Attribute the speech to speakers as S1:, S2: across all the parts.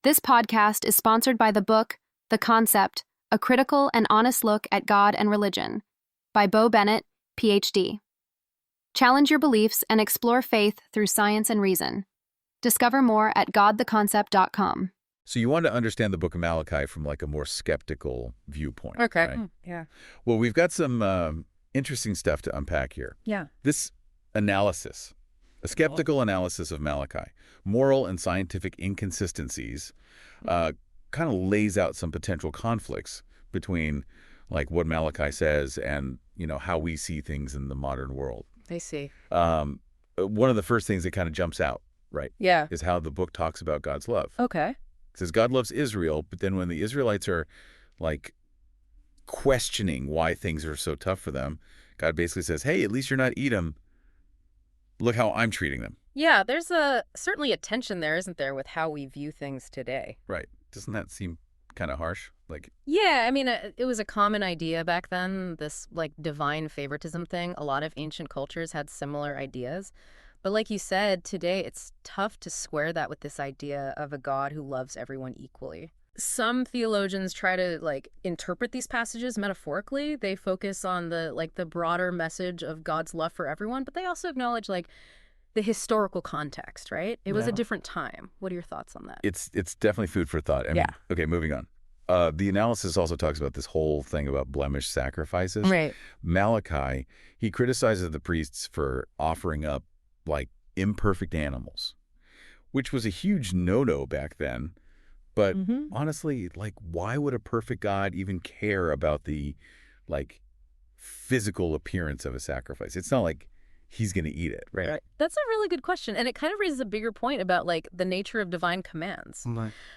S1: This podcast is sponsored by the book, The Concept, A Critical and Honest Look at God and Religion, by Bo Bennett, Ph.D. Challenge your beliefs and explore faith through science and reason. Discover more at godtheconcept.com.
S2: So you want to understand the book of Malachi from like a more skeptical viewpoint.
S3: Okay.
S2: Right?
S3: Yeah.
S2: Well, we've got some interesting stuff to unpack here.
S3: Yeah.
S2: This analysis, a skeptical analysis of Malachi, moral and scientific inconsistencies, kind of lays out some potential conflicts between like what Malachi says and, you know, how we see things in the modern world.
S3: I see.
S2: One of the first things that kind of jumps out, right?
S3: Yeah.
S2: Is how the book talks about God's love.
S3: Okay.
S2: It says God loves Israel, but then when the Israelites are like questioning why things are so tough for them, God basically says, hey, at least you're not Edom. Look how I'm treating them.
S3: Yeah, there's certainly a tension there, isn't there, with how we view things today.
S2: Right. Doesn't that seem kind of harsh?
S3: Yeah, I mean, it was a common idea back then, this like divine favoritism thing. A lot of ancient cultures had similar ideas. But like you said, today it's tough to square that with this idea of a God who loves everyone equally. Some theologians try to like interpret these passages metaphorically. They focus on the broader message of God's love for everyone, but they also acknowledge like the historical context, right? It was a different time. What are your thoughts on that?
S2: It's definitely food for thought. I mean, okay, moving on. The analysis also talks about this whole thing about blemished sacrifices.
S3: Right.
S2: Malachi, he criticizes the priests for offering up like imperfect animals, which was a huge no-no back then. But honestly, like, why would a perfect God even care about the like physical appearance of a sacrifice? It's not like he's going to eat it, right?
S3: That's a really good question. And it kind of raises a bigger point about like the nature of divine commands.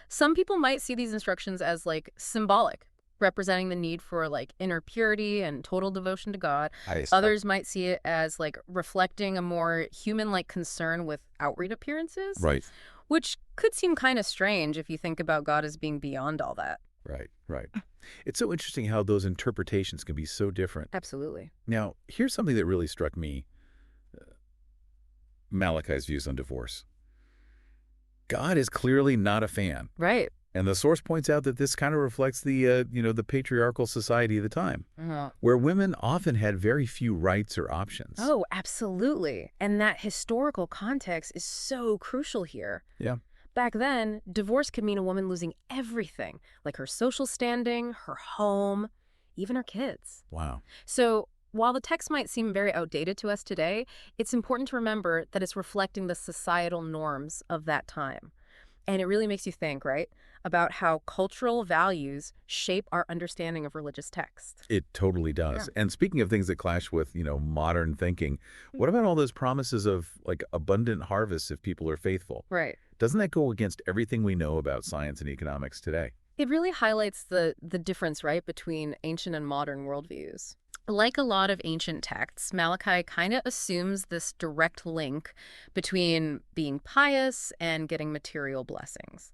S3: Some people might see these instructions as like symbolic, representing the need for like inner purity and total devotion to God. Others might see it as like reflecting a more human-like concern with outward appearances.
S2: Right.
S3: Which could seem kind of strange if you think about God as being beyond all that.
S2: Right. It's so interesting how those interpretations can be so different.
S3: Absolutely.
S2: Now, here's something that really struck me. Malachi's views on divorce. God is clearly not a fan.
S3: Right.
S2: And the source points out that this kind of reflects the, the patriarchal society of the time, where women often had very few rights or options.
S3: Oh, absolutely. And that historical context is so crucial here.
S2: Yeah.
S3: Back then, divorce could mean a woman losing everything, like her social standing, her home, even her kids.
S2: Wow.
S3: So while the text might seem very outdated to us today, it's important to remember that it's reflecting the societal norms of that time. And it really makes you think, right, about how cultural values shape our understanding of religious text.
S2: It totally does.
S3: Yeah.
S2: And speaking of things that clash with, modern thinking, what about all those promises of like abundant harvests if people are faithful?
S3: Right.
S2: Doesn't that go against everything we know about science and economics today?
S3: It really highlights the difference, right, between ancient and modern worldviews. Like a lot of ancient texts, Malachi kind of assumes this direct link between being pious and getting material blessings.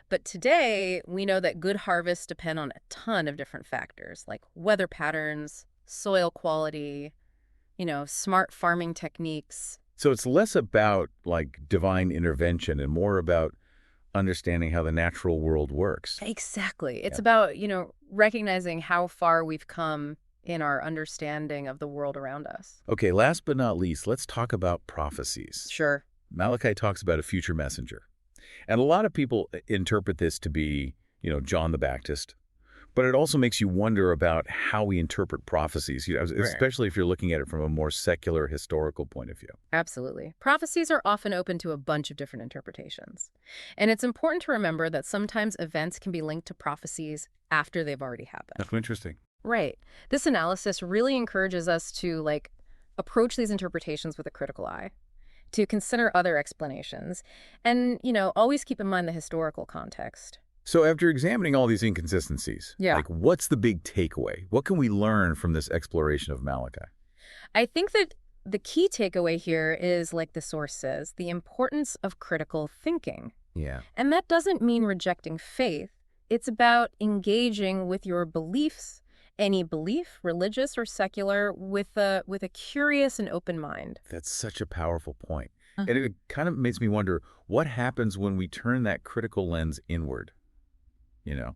S3: But today, we know that good harvests depend on a ton of different factors, like weather patterns, soil quality, smart farming techniques.
S2: So it's less about like divine intervention and more about understanding how the natural world works.
S3: Exactly. It's about, recognizing how far we've come in our understanding of the world around us.
S2: Okay, last but not least, let's talk about prophecies.
S3: Sure.
S2: Malachi talks about a future messenger. And a lot of people interpret this to be, John the Baptist. But it also makes you wonder about how we interpret prophecies, especially if you're looking at it from a more secular historical point of view.
S3: Absolutely. Prophecies are often open to a bunch of different interpretations. And it's important to remember that sometimes events can be linked to prophecies after they've already happened.
S2: That's interesting.
S3: Right. This analysis really encourages us to approach these interpretations with a critical eye, to consider other explanations, and, always keep in mind the historical context.
S2: So after examining all these inconsistencies, what's the big takeaway? What can we learn from this exploration of Malachi?
S3: I think that the key takeaway here is, like the source says, the importance of critical thinking.
S2: Yeah.
S3: And that doesn't mean rejecting faith. It's about engaging with your beliefs, any belief, religious or secular, with a curious and open mind.
S2: That's such a powerful point. And it kind of makes me wonder, what happens when we turn that critical lens inward, you know?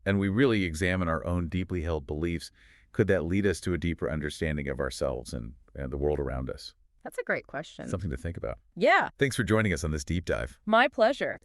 S2: And we really examine our own deeply held beliefs? Could that lead us to a deeper understanding of ourselves and the world around us?
S3: That's a great question.
S2: Something to think about.
S3: Yeah.
S2: Thanks for joining us on this deep dive.
S3: My pleasure.